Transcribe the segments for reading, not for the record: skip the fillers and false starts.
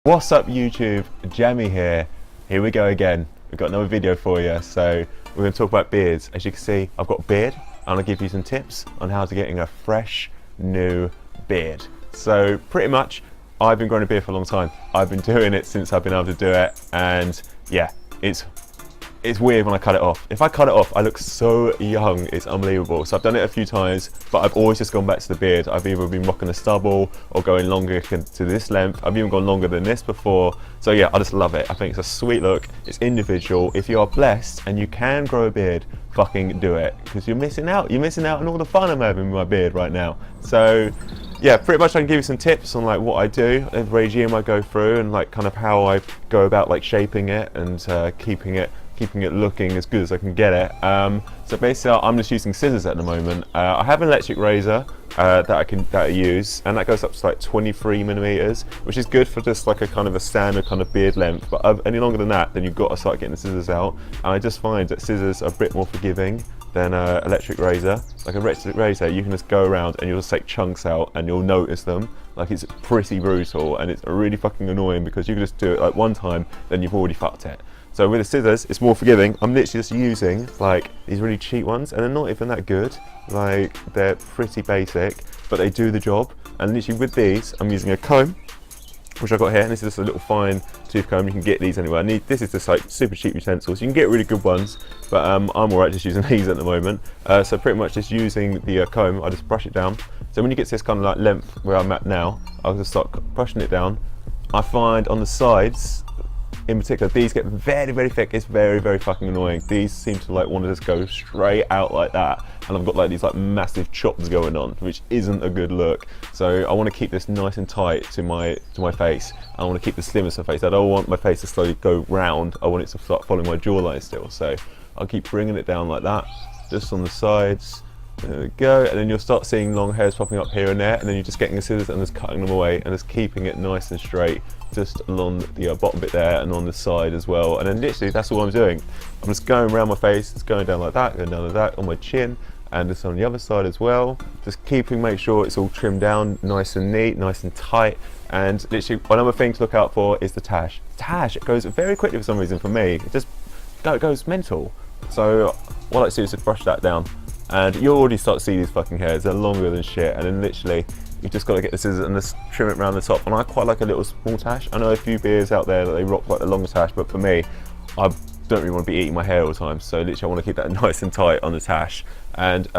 What's up YouTube, Jamie here. Here we go again. We've got another video for you. So we're going to talk about beards. As you can see, I've got a beard. I'm going to give you some tips on how to getting a fresh new beard. So pretty much, I've been growing a beard for a long time. I've been doing it since I've been able to do it, and yeah, it's weird when I cut it off. If I cut it off, I look so young, it's unbelievable. So I've done it a few times, but I've always just gone back to the beard. I've either been rocking a stubble or going longer to this length. I've even gone longer than this before. So yeah, I just love it. I think it's a sweet look, it's individual. If you are blessed and you can grow a beard, fucking do it. Because you're missing out. You're missing out on all the fun I'm having with my beard right now. So yeah, pretty much I can give you some tips on like what I do, the regime I go through, and like kind of how I go about like shaping it and keeping it looking as good as I can get it. So basically I'm just using scissors at the moment. I have an electric razor that I use, and that goes up to like 23mm, which is good for just like a kind of a standard kind of beard length, but any longer than that, then you've got to start getting the scissors out. And I just find that scissors are a bit more forgiving than an electric razor. Like a electric razor, you can just go around and you'll just take chunks out and you'll notice them. Like, it's pretty brutal and it's really fucking annoying because you can just do it like one time, then you've already fucked it. So with the scissors, it's more forgiving. I'm literally just using like these really cheap ones, and they're not even that good. Like, they're pretty basic, but they do the job. And literally with these, I'm using a comb, which I got here, and this is just a little fine tooth comb. You can get these anywhere. This is just like super cheap utensils. You can get really good ones, but I'm alright just using these at the moment. So pretty much just using the comb, I just brush it down. So when you get to this kind of like length where I'm at now, I'll just start brushing it down. I find on the sides, in particular, these get very, very thick. It's very, very fucking annoying. These seem to like want to just go straight out like that, and I've got like these like massive chops going on, which isn't a good look. So I want to keep this nice and tight to my face. I want to keep the slimmest of the face. I don't want my face to slowly go round. I want it to start following my jawline still. So I'll keep bringing it down like that, just on the sides. There we go, and then you'll start seeing long hairs popping up here and there, and then you're just getting the scissors and just cutting them away and just keeping it nice and straight, just along the bottom bit there and on the side as well. And then literally that's all I'm doing. I'm just going around my face, it's going down like that, going down like that, on my chin, and just on the other side as well. Just make sure it's all trimmed down nice and neat, nice and tight. And literally another thing to look out for is the tash. Tash, it goes very quickly for some reason for me. It goes mental. So what I like to do is just brush that down, and you'll already start to see these fucking hairs. They're longer than shit, and then literally you've just got to get the scissors and just trim it around the top. And I quite like a little small tash. I know a few beards out there that they rock like the longer tash, but for me, I don't really want to be eating my hair all the time. So literally I want to keep that nice and tight on the tash. And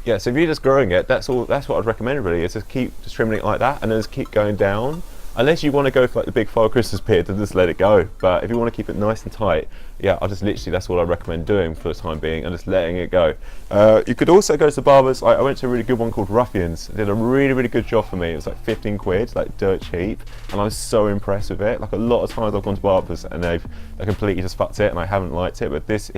yeah, so if you're just growing it, that's what I'd recommend really, is just keep trimming it like that, and then just keep going down. Unless you want to go for like the big Father Christmas beard, then just let it go. But if you want to keep it nice and tight, yeah, that's what I recommend doing for the time being, and just letting it go. You could also go to barbers. I went to a really good one called Ruffians. They did a really, really good job for me. It was like 15 quid, like dirt cheap, and I was so impressed with it. Like, a lot of times I've gone to barbers and they completely just fucked it, and I haven't liked it. But this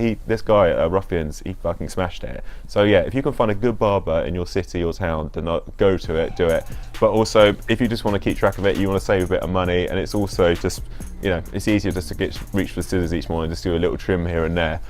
guy at Ruffians, he fucking smashed it. So yeah, if you can find a good barber in your city or town, then go to it, do it. But also, if you just want to keep track of it, you want to save a bit of money, and it's also just, you know, it's easier just to reach for the scissors each morning, just do a little trim here and there.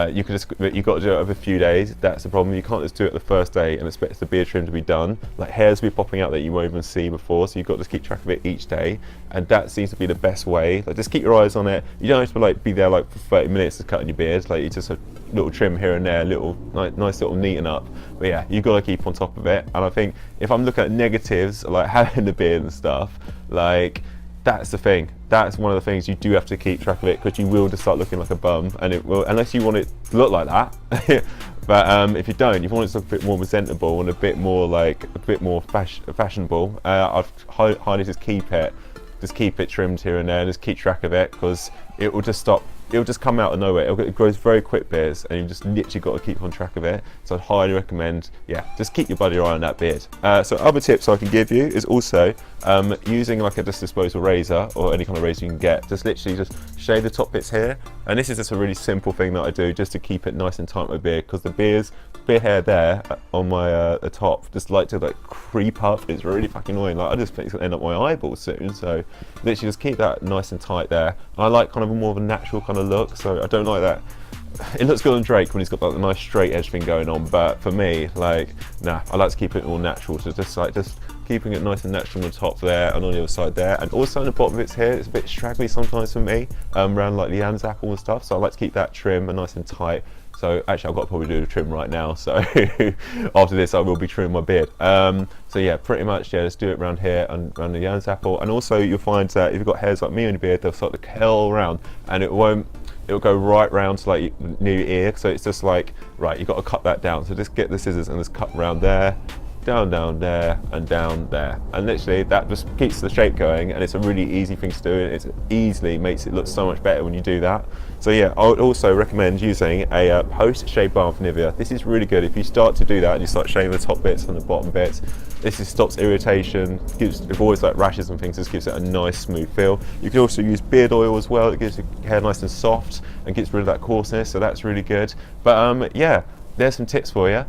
You've got to do it over a few days. That's the problem. You can't just do it the first day and expect the beard trim to be done. Like, hairs will be popping out that you won't even see before, so you've got to keep track of it each day, and that seems to be the best way. Like, just keep your eyes on it. You don't have to like be there like for 30 minutes just cutting your beard. Like, you just a little trim here and there, little nice little neaten up. But yeah, you've got to keep on top of it. And I think if I'm looking at negatives, like having the beard and stuff, like, that's the thing. That's one of the things you do have to keep track of it, because you will just start looking like a bum, and it will, unless you want it to look like that. But if you don't, if you want it to look a bit more presentable and a bit more fashionable, I'd highly just keep it trimmed here and there, and just keep track of it, because it will just stop. It'll just come out of nowhere. It grows very quick beards, and you've just literally got to keep on track of it. So I'd highly recommend, yeah, just keep your bloody eye on that beard. So other tips I can give you is also using like a just disposable razor, or any kind of razor you can get. Just literally just shave the top bits here, and this is just a really simple thing that I do just to keep it nice and tight on my beard, because the beard hair there on my the top just like to like creep up. It's really fucking annoying. Like, I just think it's gonna end up my eyeballs soon. So literally just keep that nice and tight there. And I like kind of a more of a natural kind of look, so I don't like that. It looks good on Drake when he's got like the nice straight edge thing going on, but for me, like, nah, I like to keep it all natural. So just keeping it nice and natural on the top there and on the other side there, and also on the bottom bits here. It's a bit straggly sometimes for me, around like the Adam's apple and stuff, so I like to keep that trim and nice and tight. So actually I've got to probably do the trim right now, so after this I will be trimming my beard. So yeah, pretty much, yeah, let's do it around here and around the Adam's apple. And also you'll find that if you've got hairs like me on your beard, they'll start to curl around, and it'll go right round to like near your ear. So it's just like, right, you've got to cut that down. So just get the scissors and just cut around there, down there, and down there, and literally that just keeps the shape going, and it's a really easy thing to do. It easily makes it look so much better when you do that. So yeah, I would also recommend using a post-shave balm from Nivea. This is really good. If you start to do that and you start shaving the top bits and the bottom bits, this just stops irritation, avoids like rashes and things, just gives it a nice smooth feel. You can also use beard oil as well. It gives your hair nice and soft and gets rid of that coarseness, so that's really good. But yeah, there's some tips for you.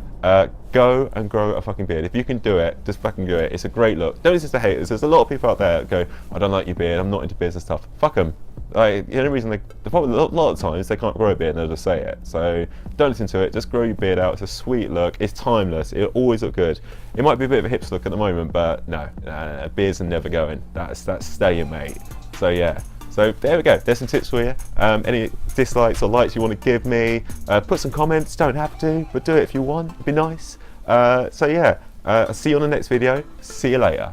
Go and grow a fucking beard. If you can do it, just fucking do it. It's a great look. Don't listen to haters. There's a lot of people out there that go, I don't like your beard, I'm not into beards and stuff. Fuck them. Like, the only reason a lot of times they can't grow a beard and they'll just say it. So don't listen to it, just grow your beard out. It's a sweet look, it's timeless, it'll always look good. It might be a bit of a hipster look at the moment, but no, beards are never going. That's staying, mate. So yeah. So there we go, there's some tips for you. Any dislikes or likes you want to give me, put some comments, don't have to, but do it if you want, it'd be nice. So yeah, I'll see you on the next video, see you later.